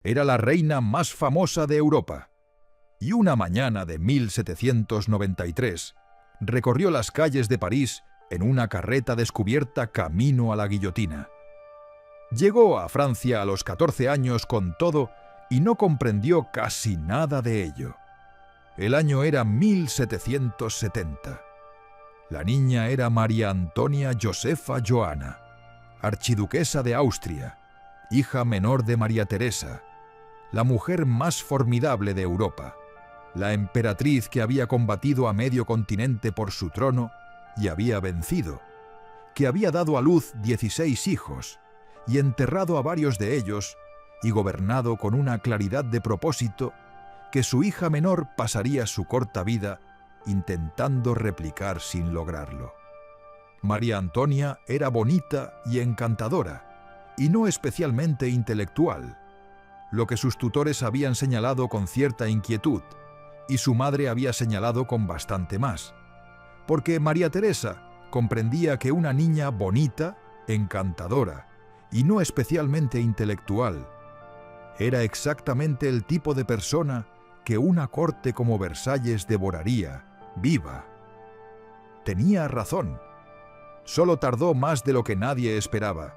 Era la reina más famosa de Europa. Y una mañana de 1793 recorrió las calles de París en una carreta descubierta camino a la guillotina. Llegó a Francia a los 14 años con todo y no comprendió casi nada de ello. El año era 1770. La niña era María Antonia Josefa Johanna, archiduquesa de Austria, hija menor de María Teresa, la mujer más formidable de Europa, la emperatriz que había combatido a medio continente por su trono y había vencido, que había dado a luz 16 hijos y enterrado a varios de ellos y gobernado con una claridad de propósito que su hija menor pasaría su corta vida intentando replicar sin lograrlo. María Antonia era bonita y encantadora, y no especialmente intelectual, lo que sus tutores habían señalado con cierta inquietud, y su madre había señalado con bastante más, porque María Teresa comprendía que una niña bonita, encantadora, y no especialmente intelectual, era exactamente el tipo de persona que una corte como Versalles devoraría, viva. Tenía razón. Solo tardó más de lo que nadie esperaba,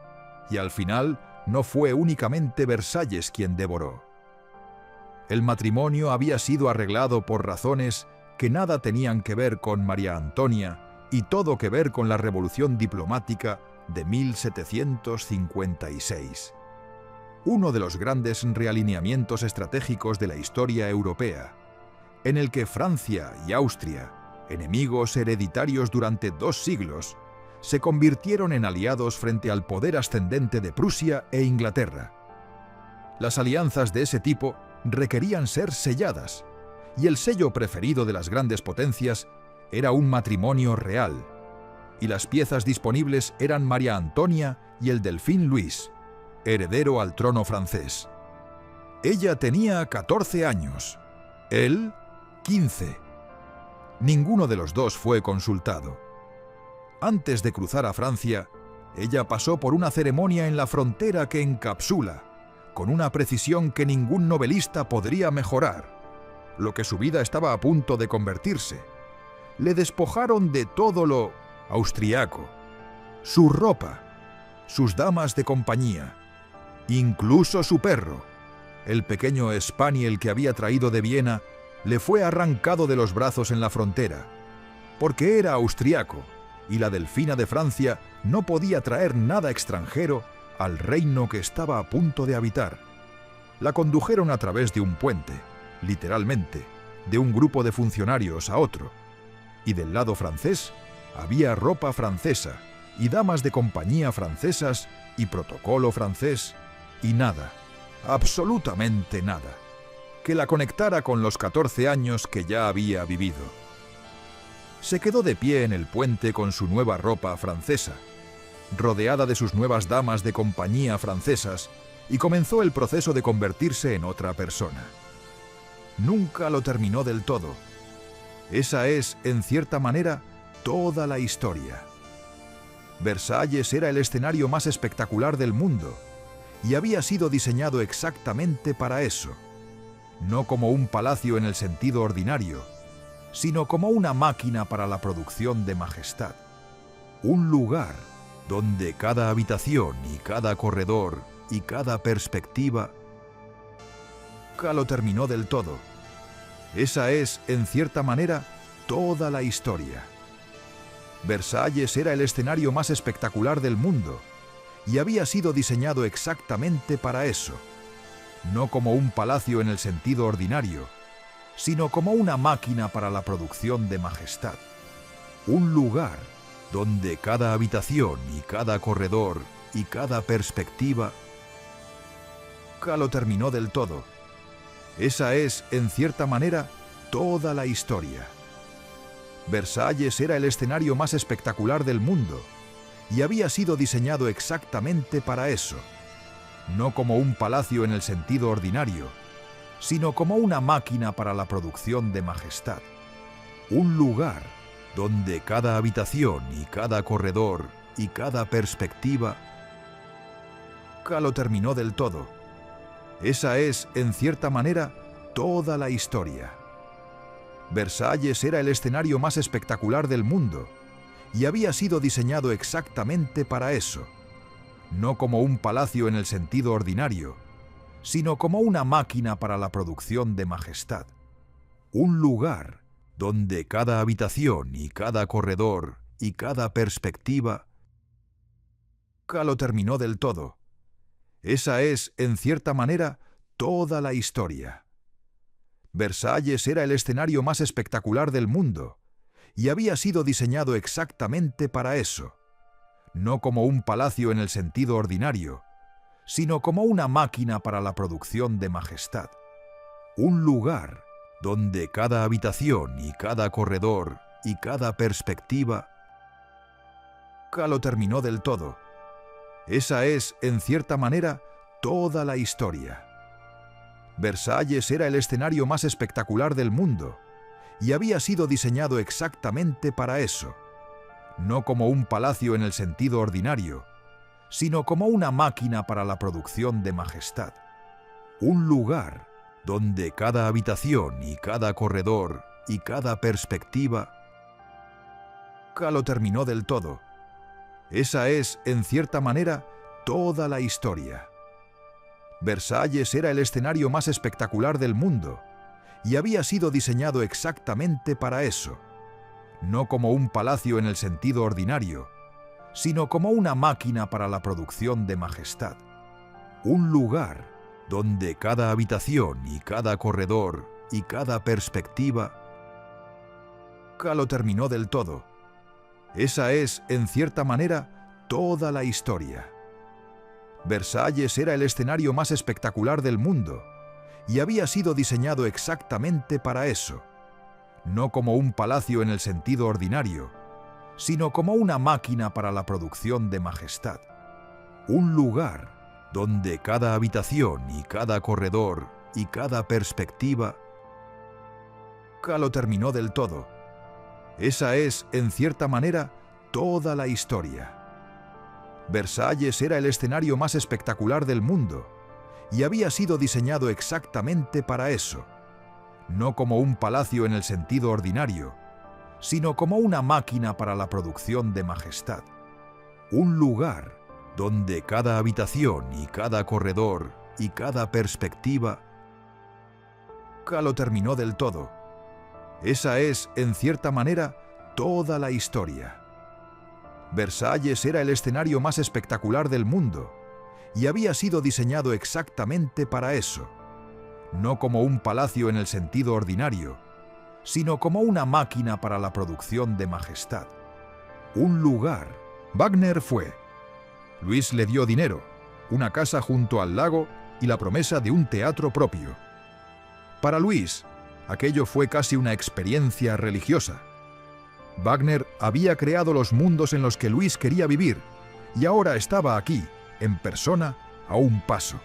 y al final no fue únicamente Versalles quien devoró. El matrimonio había sido arreglado por razones que nada tenían que ver con María Antonia y todo que ver con la revolución diplomática de 1756. Uno de los grandes realineamientos estratégicos de la historia europea, en el que Francia y Austria, enemigos hereditarios durante 2 siglos, se convirtieron en aliados frente al poder ascendente de Prusia e Inglaterra. Las alianzas de ese tipo requerían ser selladas, y el sello preferido de las grandes potencias era un matrimonio real, y las piezas disponibles eran María Antonia y el delfín Luis, heredero al trono francés. Ella tenía 14 años, él 15. Ninguno de los dos fue consultado. Antes de cruzar a Francia, ella pasó por una ceremonia en la frontera que encapsula, con una precisión que ningún novelista podría mejorar, lo que su vida estaba a punto de convertirse. Le despojaron de todo lo austriaco, su ropa, sus damas de compañía, incluso su perro, el pequeño spaniel que había traído de Viena, le fue arrancado de los brazos en la frontera, porque era austriaco, y la delfina de Francia no podía traer nada extranjero al reino que estaba a punto de habitar. La condujeron a través de un puente, literalmente, de un grupo de funcionarios a otro, y del lado francés había ropa francesa, y damas de compañía francesas, y protocolo francés, y nada, absolutamente nada, que la conectara con los 14 años que ya había vivido. Se quedó de pie en el puente con su nueva ropa francesa, rodeada de sus nuevas damas de compañía francesas, y comenzó el proceso de convertirse en otra persona. Nunca lo terminó del todo. Esa es, en cierta manera, toda la historia. Versalles era el escenario más espectacular del mundo, y había sido diseñado exactamente para eso, no como un palacio en el sentido ordinario, sino como una máquina para la producción de majestad. Un lugar donde cada habitación y cada corredor y cada perspectiva nunca lo terminó del todo. Esa es, en cierta manera, toda la historia. Versalles era el escenario más espectacular del mundo, y había sido diseñado exactamente para eso, no como un palacio en el sentido ordinario, sino como una máquina para la producción de majestad. Un lugar donde cada habitación y cada corredor y cada perspectiva nunca lo terminó del todo. Esa es, en cierta manera, toda la historia. Versalles era el escenario más espectacular del mundo, y había sido diseñado exactamente para eso, no como un palacio en el sentido ordinario, sino como una máquina para la producción de majestad. Un lugar donde cada habitación y cada corredor y cada perspectiva nunca lo terminó del todo. Esa es, en cierta manera, toda la historia. Versalles era el escenario más espectacular del mundo y había sido diseñado exactamente para eso, no como un palacio en el sentido ordinario, sino como una máquina para la producción de majestad. Un lugar donde cada habitación y cada corredor y cada perspectiva nunca lo terminó del todo. Esa es, en cierta manera, toda la historia. Versalles era el escenario más espectacular del mundo y había sido diseñado exactamente para eso, no como un palacio en el sentido ordinario, sino como una máquina para la producción de majestad. Un lugar donde cada habitación y cada corredor y cada perspectiva nunca lo terminó del todo. Esa es, en cierta manera, toda la historia. Versalles era el escenario más espectacular del mundo y había sido diseñado exactamente para eso, no como un palacio en el sentido ordinario, sino como una máquina para la producción de majestad. Un lugar donde cada habitación y cada corredor y cada perspectiva nunca lo terminó del todo. Esa es, en cierta manera, toda la historia. Versalles era el escenario más espectacular del mundo y había sido diseñado exactamente para eso, no como un palacio en el sentido ordinario, sino como una máquina para la producción de majestad. Un lugar donde cada habitación y cada corredor y cada perspectiva nunca lo terminó del todo. Esa es, en cierta manera, toda la historia. Versalles era el escenario más espectacular del mundo y había sido diseñado exactamente para eso, no como un palacio en el sentido ordinario, sino como una máquina para la producción de majestad. Un lugar donde cada habitación y cada corredor y cada perspectiva nunca lo terminó del todo. Esa es, en cierta manera, toda la historia. Versalles era el escenario más espectacular del mundo y había sido diseñado exactamente para eso, no como un palacio en el sentido ordinario, sino como una máquina para la producción de majestad. Un lugar donde cada habitación y cada corredor y cada perspectiva nunca lo terminó del todo. Esa es, en cierta manera, toda la historia. Versalles era el escenario más espectacular del mundo y había sido diseñado exactamente para eso, no como un palacio en el sentido ordinario, sino como una máquina para la producción de majestad. Un lugar. Wagner fue. Luis le dio dinero, una casa junto al lago y la promesa de un teatro propio. Para Luis, aquello fue casi una experiencia religiosa. Wagner había creado los mundos en los que Luis quería vivir y ahora estaba aquí, en persona, a un paso.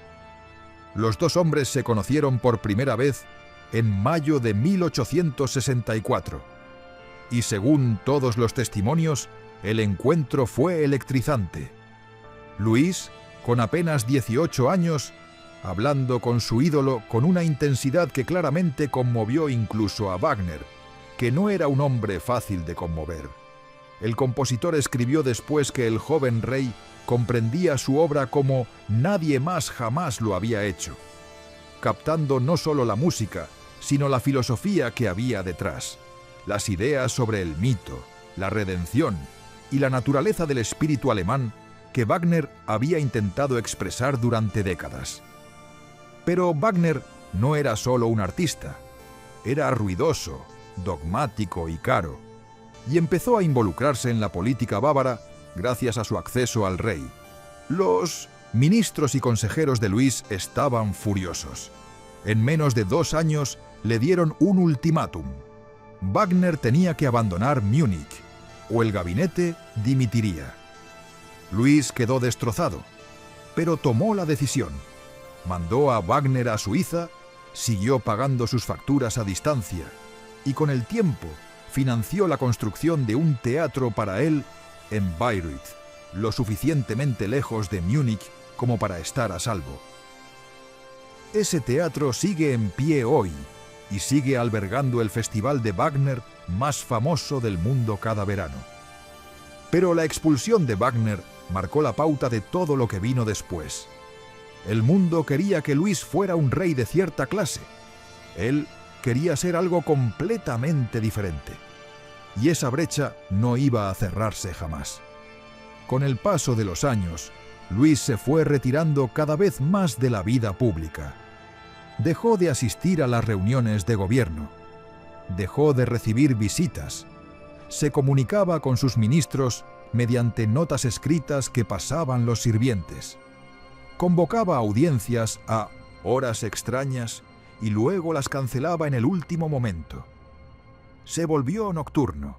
Los dos hombres se conocieron por primera vez en mayo de 1864 y, según todos los testimonios, el encuentro fue electrizante. Luis, con apenas 18 años, hablando con su ídolo con una intensidad que claramente conmovió incluso a Wagner, que no era un hombre fácil de conmover. El compositor escribió después que el joven rey comprendía su obra como nadie más jamás lo había hecho, captando no solo la música, sino la filosofía que había detrás, las ideas sobre el mito, la redención y la naturaleza del espíritu alemán que Wagner había intentado expresar durante décadas. Pero Wagner no era solo un artista, era ruidoso, dogmático y caro, y empezó a involucrarse en la política bávara gracias a su acceso al rey. Los ministros y consejeros de Luis estaban furiosos. En menos de 2 años le dieron un ultimátum. Wagner tenía que abandonar Múnich, o el gabinete dimitiría. Luis quedó destrozado, pero tomó la decisión. Mandó a Wagner a Suiza, siguió pagando sus facturas a distancia, y con el tiempo financió la construcción de un teatro para él en Bayreuth, lo suficientemente lejos de Múnich como para estar a salvo. Ese teatro sigue en pie hoy y sigue albergando el festival de Wagner más famoso del mundo cada verano. Pero la expulsión de Wagner marcó la pauta de todo lo que vino después. El mundo quería que Luis fuera un rey de cierta clase. Él quería ser algo completamente diferente. Y esa brecha no iba a cerrarse jamás. Con el paso de los años, Luis se fue retirando cada vez más de la vida pública. Dejó de asistir a las reuniones de gobierno. Dejó de recibir visitas. Se comunicaba con sus ministros mediante notas escritas que pasaban los sirvientes. Convocaba audiencias a horas extrañas y luego las cancelaba en el último momento. Se volvió nocturno.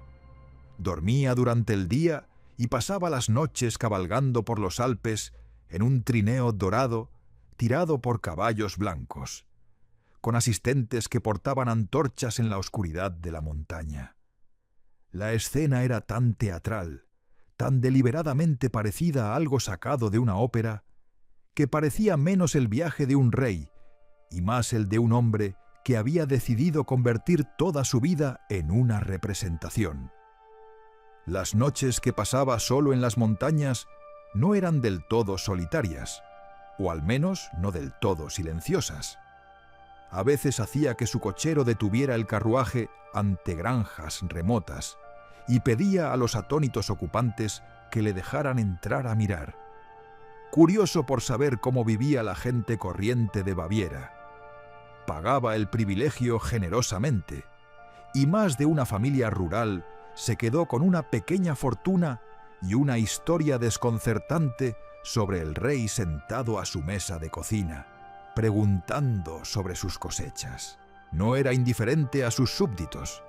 Dormía durante el día y pasaba las noches cabalgando por los Alpes en un trineo dorado tirado por caballos blancos, con asistentes que portaban antorchas en la oscuridad de la montaña. La escena era tan teatral, tan deliberadamente parecida a algo sacado de una ópera, que parecía menos el viaje de un rey y más el de un hombre que había decidido convertir toda su vida en una representación. Las noches que pasaba solo en las montañas no eran del todo solitarias, o al menos no del todo silenciosas. A veces hacía que su cochero detuviera el carruaje ante granjas remotas y pedía a los atónitos ocupantes que le dejaran entrar a mirar. Curioso por saber cómo vivía la gente corriente de Baviera. Pagaba el privilegio generosamente, y más de una familia rural se quedó con una pequeña fortuna y una historia desconcertante sobre el rey sentado a su mesa de cocina, preguntando sobre sus cosechas. No era indiferente a sus súbditos.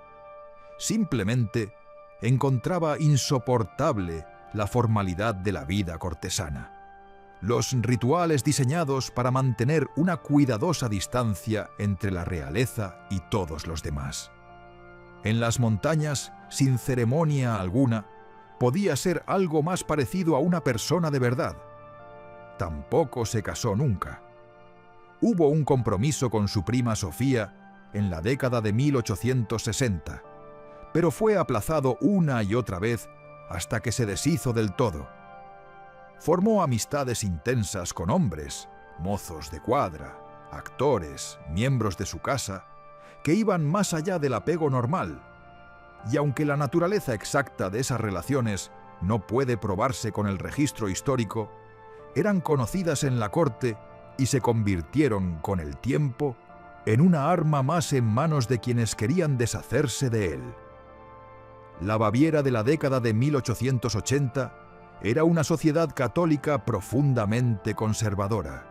Simplemente encontraba insoportable la formalidad de la vida cortesana. Los rituales diseñados para mantener una cuidadosa distancia entre la realeza y todos los demás. En las montañas, sin ceremonia alguna, podía ser algo más parecido a una persona de verdad. Tampoco se casó nunca. Hubo un compromiso con su prima Sofía en la década de 1860, pero fue aplazado una y otra vez hasta que se deshizo del todo. Formó amistades intensas con hombres, mozos de cuadra, actores, miembros de su casa, que iban más allá del apego normal. Y aunque la naturaleza exacta de esas relaciones no puede probarse con el registro histórico, eran conocidas en la corte y se convirtieron con el tiempo en una arma más en manos de quienes querían deshacerse de él. La Baviera de la década de 1880 era una sociedad católica profundamente conservadora.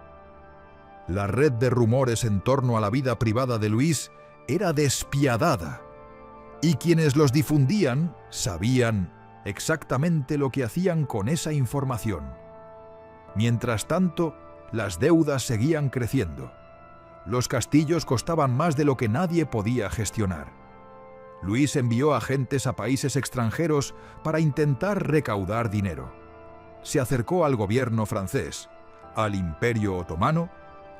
La red de rumores en torno a la vida privada de Luis era despiadada, y quienes los difundían sabían exactamente lo que hacían con esa información. Mientras tanto, las deudas seguían creciendo. Los castillos costaban más de lo que nadie podía gestionar. Luis envió agentes a países extranjeros para intentar recaudar dinero. Se acercó al gobierno francés, al Imperio Otomano,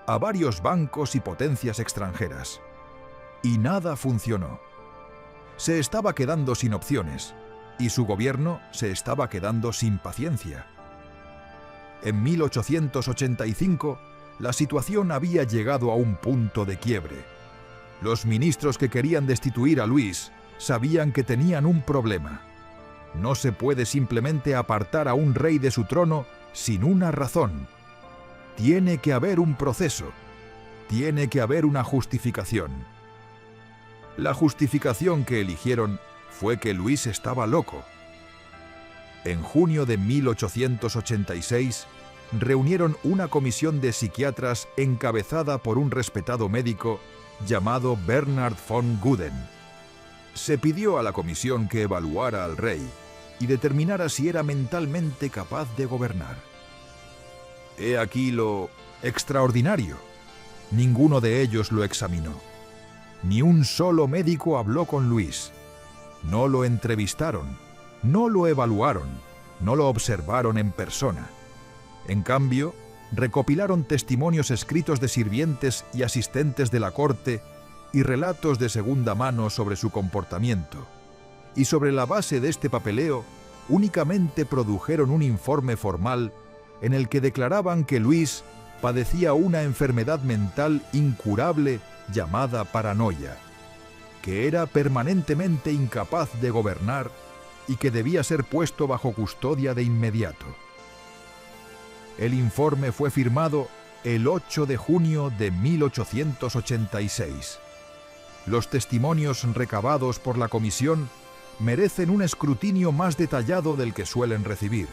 a varios bancos y potencias extranjeras. Y nada funcionó. Se estaba quedando sin opciones, y su gobierno se estaba quedando sin paciencia. En 1885, la situación había llegado a un punto de quiebre. Los ministros que querían destituir a Luis sabían que tenían un problema. No se puede simplemente apartar a un rey de su trono sin una razón. Tiene que haber un proceso. Tiene que haber una justificación. La justificación que eligieron fue que Luis estaba loco. En junio de 1886, reunieron una comisión de psiquiatras encabezada por un respetado médico llamado Bernhard von Guden. Se pidió a la comisión que evaluara al rey y determinara si era mentalmente capaz de gobernar. He aquí lo extraordinario. Ninguno de ellos lo examinó. Ni un solo médico habló con Luis. No lo entrevistaron, no lo evaluaron, no lo observaron en persona. En cambio, recopilaron testimonios escritos de sirvientes y asistentes de la corte y relatos de segunda mano sobre su comportamiento. Y sobre la base de este papeleo, únicamente produjeron un informe formal en el que declaraban que Luis padecía una enfermedad mental incurable llamada paranoia, que era permanentemente incapaz de gobernar y que debía ser puesto bajo custodia de inmediato. El informe fue firmado el 8 de junio de 1886. Los testimonios recabados por la comisión merecen un escrutinio más detallado del que suelen recibir.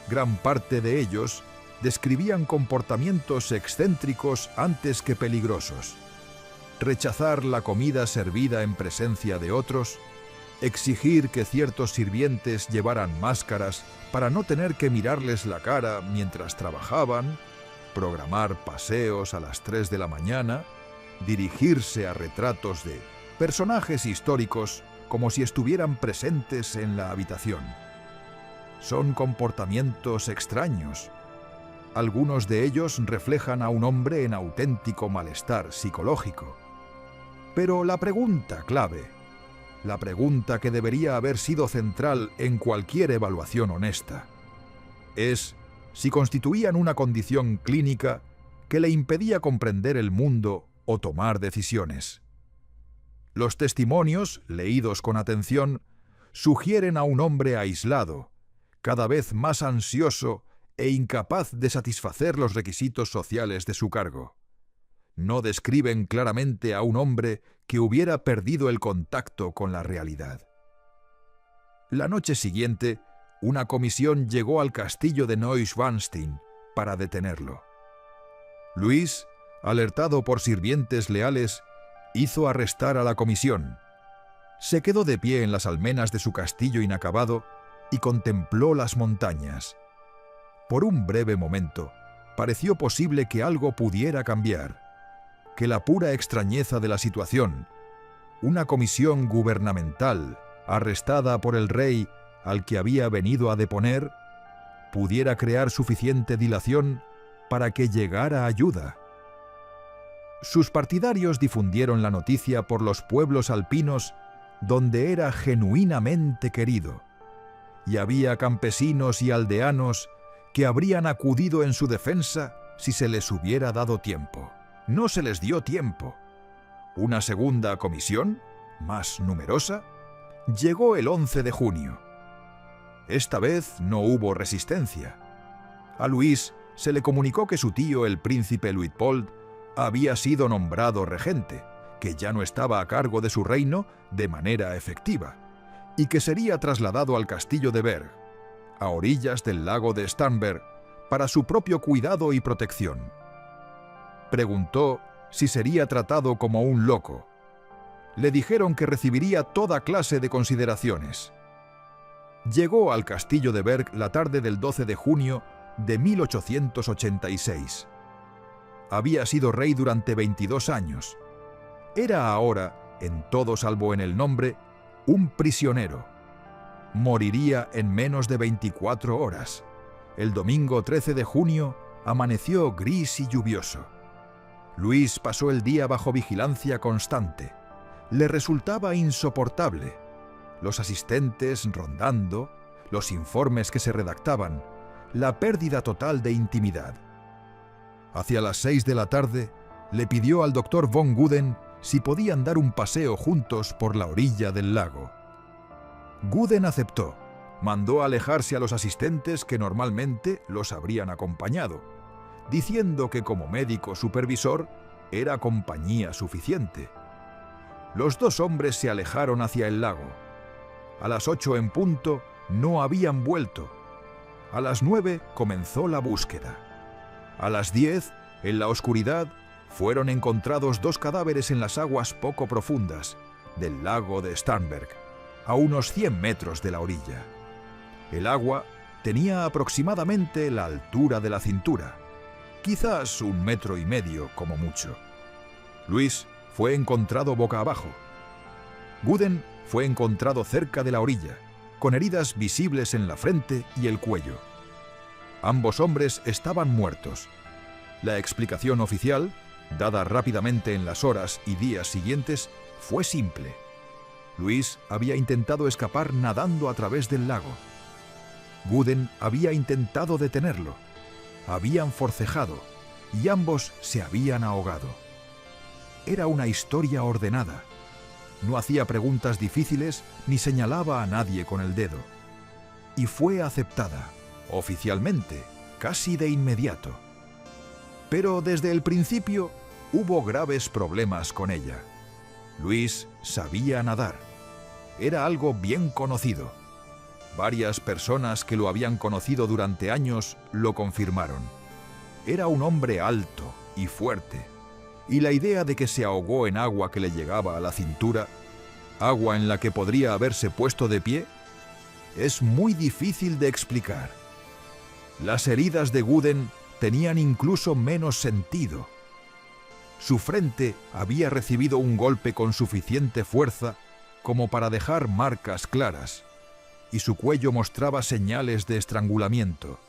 Gran parte de ellos describían comportamientos excéntricos antes que peligrosos. Rechazar la comida servida en presencia de otros, exigir que ciertos sirvientes llevaran máscaras para no tener que mirarles la cara mientras trabajaban, programar paseos a las 3 de la mañana, dirigirse a retratos de personajes históricos como si estuvieran presentes en la habitación. Son comportamientos extraños. Algunos de ellos reflejan a un hombre en auténtico malestar psicológico. Pero la pregunta clave, la pregunta que debería haber sido central en cualquier evaluación honesta, es si constituían una condición clínica que le impedía comprender el mundo o tomar decisiones. Los testimonios, leídos con atención, sugieren a un hombre aislado, cada vez más ansioso e incapaz de satisfacer los requisitos sociales de su cargo. No describen claramente a un hombre que hubiera perdido el contacto con la realidad. La noche siguiente, una comisión llegó al castillo de Neuschwanstein para detenerlo. Luis, alertado por sirvientes leales, hizo arrestar a la comisión. Se quedó de pie en las almenas de su castillo inacabado y contempló las montañas. Por un breve momento, pareció posible que algo pudiera cambiar, que la pura extrañeza de la situación, una comisión gubernamental arrestada por el rey al que había venido a deponer, pudiera crear suficiente dilación para que llegara ayuda. Sus partidarios difundieron la noticia por los pueblos alpinos donde era genuinamente querido, y había campesinos y aldeanos que habrían acudido en su defensa si se les hubiera dado tiempo. No se les dio tiempo. Una segunda comisión, más numerosa, llegó el 11 de junio. Esta vez no hubo resistencia. A Luis se le comunicó que su tío, el príncipe Luitpold, había sido nombrado regente, que ya no estaba a cargo de su reino de manera efectiva, y que sería trasladado al castillo de Berg, a orillas del lago de Starnberg, para su propio cuidado y protección. Preguntó si sería tratado como un loco. Le dijeron que recibiría toda clase de consideraciones. Llegó al castillo de Berg la tarde del 12 de junio de 1886. Había sido rey durante 22 años. Era ahora, en todo salvo en el nombre, un prisionero. Moriría en menos de 24 horas. El domingo 13 de junio amaneció gris y lluvioso. Luis pasó el día bajo vigilancia constante. Le resultaba insoportable. Los asistentes rondando, los informes que se redactaban, la pérdida total de intimidad. Hacia las 6 de la tarde, le pidió al doctor von Guden si podían dar un paseo juntos por la orilla del lago. Guden aceptó. Mandó alejarse a los asistentes que normalmente los habrían acompañado, diciendo que como médico supervisor era compañía suficiente. Los dos hombres se alejaron hacia el lago. A las 8 en punto no habían vuelto. A las 9 comenzó la búsqueda. A las 10, en la oscuridad, fueron encontrados 2 cadáveres en las aguas poco profundas del lago de Starnberg, a unos 100 metros de la orilla. El agua tenía aproximadamente la altura de la cintura, quizás 1,5 metros como mucho. Luis fue encontrado boca abajo. Guden fue encontrado cerca de la orilla, con heridas visibles en la frente y el cuello. Ambos hombres estaban muertos. La explicación oficial, dada rápidamente en las horas y días siguientes, fue simple. Luis había intentado escapar nadando a través del lago. Guden había intentado detenerlo. Habían forcejado y ambos se habían ahogado. Era una historia ordenada. No hacía preguntas difíciles ni señalaba a nadie con el dedo. Y fue aceptada, oficialmente, casi de inmediato. Pero desde el principio hubo graves problemas con ella. Luis sabía nadar. Era algo bien conocido. Varias personas que lo habían conocido durante años lo confirmaron. Era un hombre alto y fuerte, y la idea de que se ahogó en agua que le llegaba a la cintura, agua en la que podría haberse puesto de pie, es muy difícil de explicar. Las heridas de Guden tenían incluso menos sentido. Su frente había recibido un golpe con suficiente fuerza como para dejar marcas claras, y su cuello mostraba señales de estrangulamiento.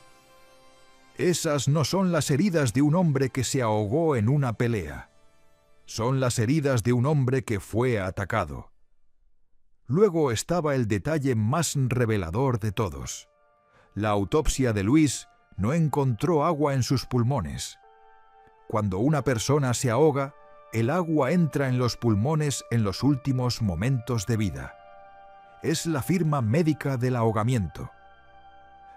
Esas no son las heridas de un hombre que se ahogó en una pelea. Son las heridas de un hombre que fue atacado. Luego estaba el detalle más revelador de todos. La autopsia de Luis no encontró agua en sus pulmones. Cuando una persona se ahoga, el agua entra en los pulmones en los últimos momentos de vida. Es la firma médica del ahogamiento.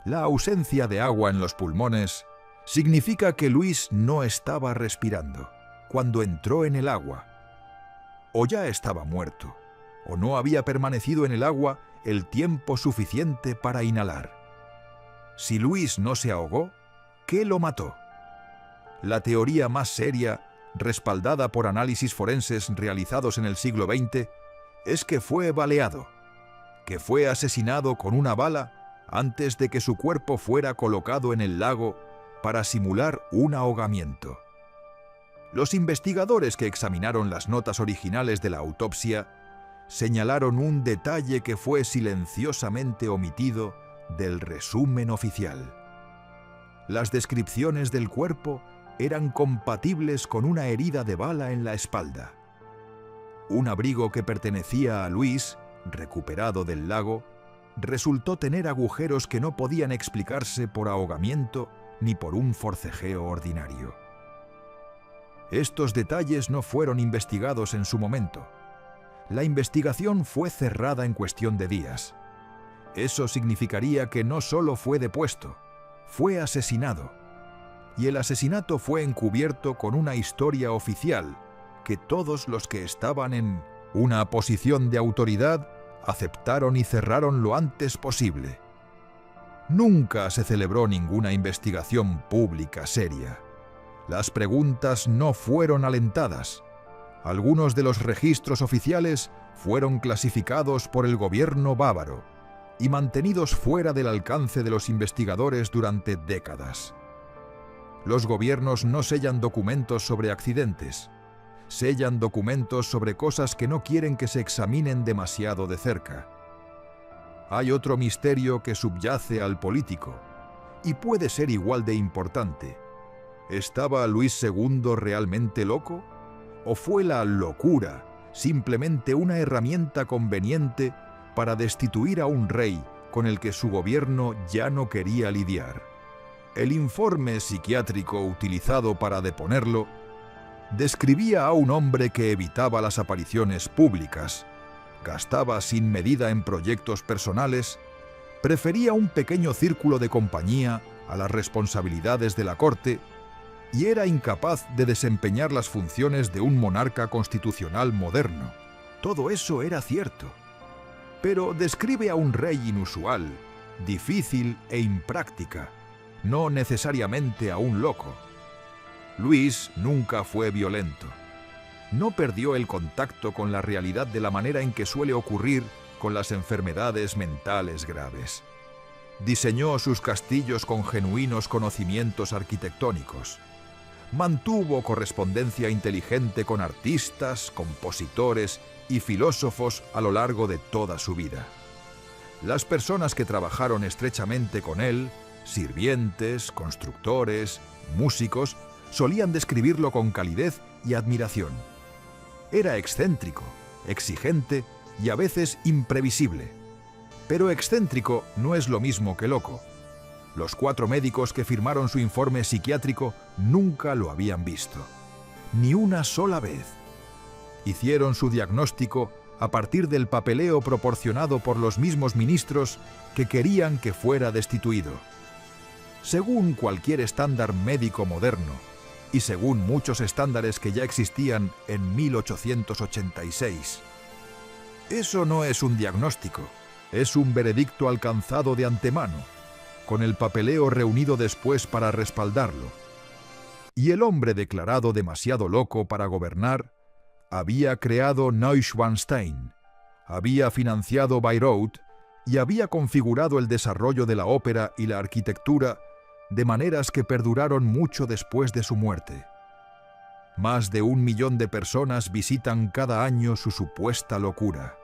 La ausencia de agua en los pulmones significa que Luis no estaba respirando cuando entró en el agua. O ya estaba muerto, o no había permanecido en el agua el tiempo suficiente para inhalar. Si Luis no se ahogó, ¿qué lo mató? La teoría más seria, respaldada por análisis forenses realizados en el siglo XX, es que fue baleado, que fue asesinado con una bala antes de que su cuerpo fuera colocado en el lago para simular un ahogamiento. Los investigadores que examinaron las notas originales de la autopsia señalaron un detalle que fue silenciosamente omitido del resumen oficial. Las descripciones del cuerpo eran compatibles con una herida de bala en la espalda. Un abrigo que pertenecía a Luis, recuperado del lago, resultó tener agujeros que no podían explicarse por ahogamiento ni por un forcejeo ordinario. Estos detalles no fueron investigados en su momento. La investigación fue cerrada en cuestión de días. Eso significaría que no solo fue depuesto, fue asesinado. Y el asesinato fue encubierto con una historia oficial que todos los que estaban en una posición de autoridad aceptaron y cerraron lo antes posible. Nunca se celebró ninguna investigación pública seria. Las preguntas no fueron alentadas. Algunos de los registros oficiales fueron clasificados por el gobierno bávaro y mantenidos fuera del alcance de los investigadores durante décadas. Los gobiernos no sellan documentos sobre accidentes. Sellan documentos sobre cosas que no quieren que se examinen demasiado de cerca. Hay otro misterio que subyace al político, y puede ser igual de importante. ¿Estaba Luis II realmente loco? ¿O fue la locura simplemente una herramienta conveniente para destituir a un rey con el que su gobierno ya no quería lidiar? El informe psiquiátrico utilizado para deponerlo describía a un hombre que evitaba las apariciones públicas, gastaba sin medida en proyectos personales, prefería un pequeño círculo de compañía a las responsabilidades de la corte y era incapaz de desempeñar las funciones de un monarca constitucional moderno. Todo eso era cierto, pero describe a un rey inusual, difícil e impráctica, no necesariamente a un loco. Luis nunca fue violento. No perdió el contacto con la realidad de la manera en que suele ocurrir con las enfermedades mentales graves. Diseñó sus castillos con genuinos conocimientos arquitectónicos. Mantuvo correspondencia inteligente con artistas, compositores y filósofos a lo largo de toda su vida. Las personas que trabajaron estrechamente con él Sirvientes, constructores, músicos solían describirlo con calidez y admiración. Era excéntrico, exigente y a veces imprevisible. Pero excéntrico no es lo mismo que loco. Los 4 médicos que firmaron su informe psiquiátrico nunca lo habían visto. Ni una sola vez. Hicieron su diagnóstico a partir del papeleo proporcionado por los mismos ministros que querían que fuera destituido. Según cualquier estándar médico moderno, y según muchos estándares que ya existían en 1886. Eso no es un diagnóstico, es un veredicto alcanzado de antemano, con el papeleo reunido después para respaldarlo. Y el hombre declarado demasiado loco para gobernar había creado Neuschwanstein, había financiado Bayreuth y había configurado el desarrollo de la ópera y la arquitectura de maneras que perduraron mucho después de su muerte. Más de 1 millón de personas visitan cada año su supuesta locura.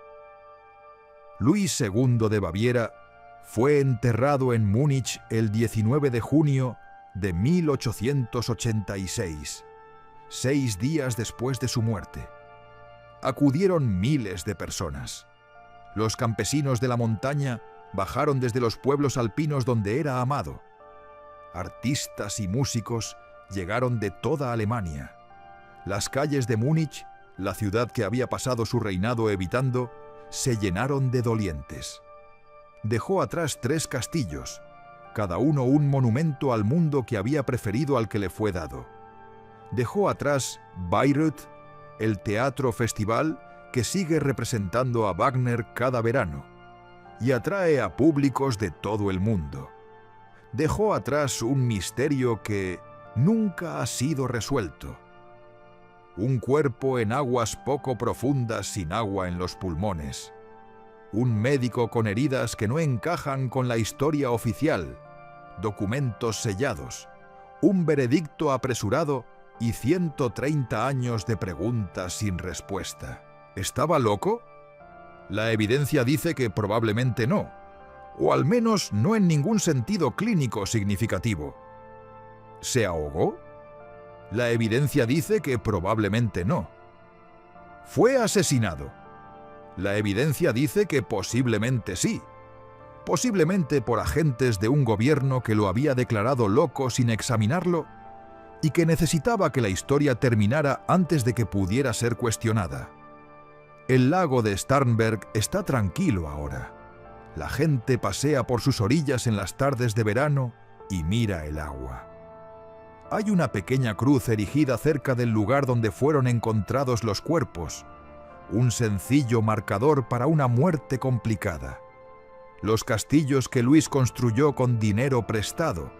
Luis II de Baviera fue enterrado en Múnich el 19 de junio de 1886, 6 días después de su muerte. Acudieron miles de personas. Los campesinos de la montaña bajaron desde los pueblos alpinos donde era amado. Artistas y músicos llegaron de toda Alemania. Las calles de Múnich, la ciudad que había pasado su reinado evitando, se llenaron de dolientes. Dejó atrás 3 castillos, cada uno un monumento al mundo que había preferido al que le fue dado. Dejó atrás Bayreuth, el teatro festival que sigue representando a Wagner cada verano y atrae a públicos de todo el mundo. Dejó atrás un misterio que nunca ha sido resuelto. Un cuerpo en aguas poco profundas sin agua en los pulmones. Un médico con heridas que no encajan con la historia oficial. Documentos sellados. Un veredicto apresurado y 130 años de preguntas sin respuesta. ¿Estaba loco? La evidencia dice que probablemente no. O al menos no en ningún sentido clínico significativo. ¿Se ahogó? La evidencia dice que probablemente no. ¿Fue asesinado? La evidencia dice que posiblemente sí. Posiblemente por agentes de un gobierno que lo había declarado loco sin examinarlo y que necesitaba que la historia terminara antes de que pudiera ser cuestionada. El lago de Starnberg está tranquilo ahora. La gente pasea por sus orillas en las tardes de verano y mira el agua. Hay una pequeña cruz erigida cerca del lugar donde fueron encontrados los cuerpos, un sencillo marcador para una muerte complicada. Los castillos que Luis construyó con dinero prestado,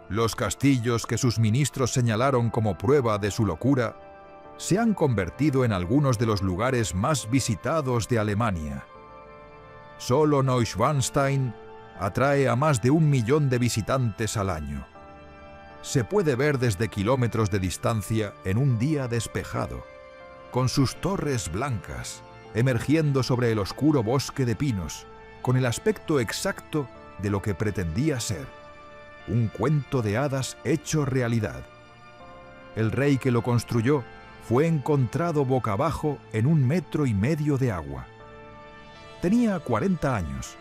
los castillos que sus ministros señalaron como prueba de su locura, se han convertido en algunos de los lugares más visitados de Alemania. Solo Neuschwanstein atrae a más de 1 millón de visitantes al año. Se puede ver desde kilómetros de distancia en un día despejado, con sus torres blancas, emergiendo sobre el oscuro bosque de pinos, con el aspecto exacto de lo que pretendía ser, un cuento de hadas hecho realidad. El rey que lo construyó fue encontrado boca abajo en 1,5 metros de agua. Tenía 40 años.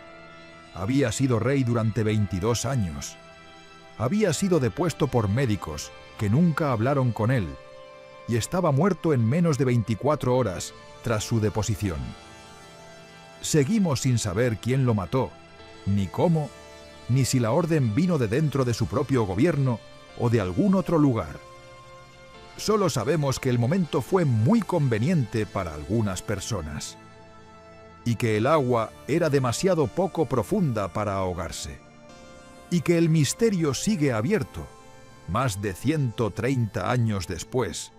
Había sido rey durante 22 años. Había sido depuesto por médicos que nunca hablaron con él y estaba muerto en menos de 24 horas tras su deposición. Seguimos sin saber quién lo mató, ni cómo, ni si la orden vino de dentro de su propio gobierno o de algún otro lugar. Solo sabemos que el momento fue muy conveniente para algunas personas y que el agua era demasiado poco profunda para ahogarse, y que el misterio sigue abierto, más de 130 años después,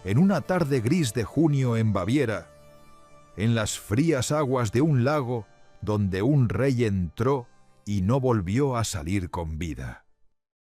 en una tarde gris de junio en Baviera, en las frías aguas de un lago donde un rey entró y no volvió a salir con vida.